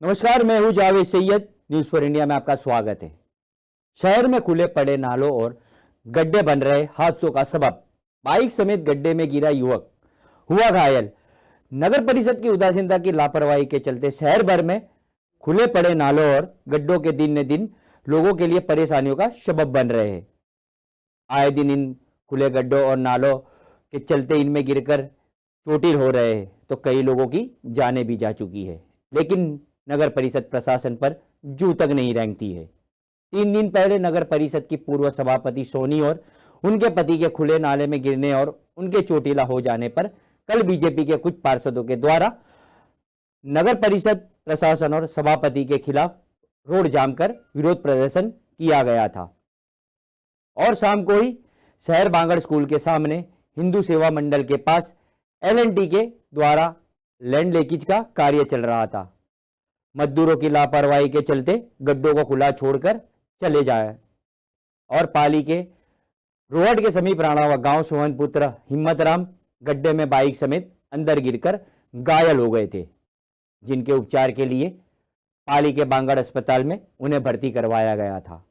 नमस्कार, मैं हूं Javed Syed. News for India में आपका स्वागत है। शहर में खुले पड़े नालों और गड्ढे बन रहे हादसों का सबब बाइक समेत गड्ढे में गिरा युवक हुआ घायल। नगर परिषद की उदासीनता की लापरवाही के चलते शहर भर में खुले पड़े नालों और गड्ढों के दिन ने दिन लोगों के लिए परेशानियों का सबब बन रहे हैं। आए दिन इन खुले गड्ढों और नालों के चलते इनमें गिरकर चोटिल हो रहे हैं तो कई लोगों की जानें भी जा चुकी है, लेकिन नगर परिषद प्रशासन पर जू तक नहीं रेंगती है। 3 दिन पहले नगर परिषद की पूर्व सभापति सोनी और उनके पति के खुले नाले में गिरने और उनके चोटिला हो जाने पर कल बीजेपी के कुछ पार्षदों के द्वारा नगर परिषद प्रशासन और सभापति के खिलाफ रोड जाम कर विरोध प्रदर्शन किया गया था। और शाम को ही शहर बांगड़ स्कूल के सामने हिंदू सेवा मंडल के पास L&T के द्वारा लैंड लीकेज का कार्य चल रहा था। मजदूरों की लापरवाही के चलते गड्ढों को खुला छोड़कर चले जाए और पाली के रोहट के समीप राणावा गांव सोहनपुत्र हिम्मतराम गड्ढे में बाइक समेत अंदर गिरकर घायल हो गए थे, जिनके उपचार के लिए पाली के बांगड़ अस्पताल में उन्हें भर्ती करवाया गया था।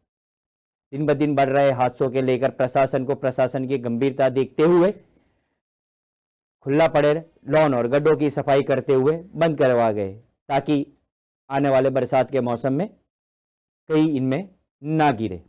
दिन ब दिन बढ़ रहे हादसों के लेकर प्रशासन की गंभीरता देखते हुए खुला पड़े लॉन और गड्ढों की सफाई करते हुए बंद करवा गए, ताकि आने वाले बरसात के मौसम में कहीं इनमें ना गिरे।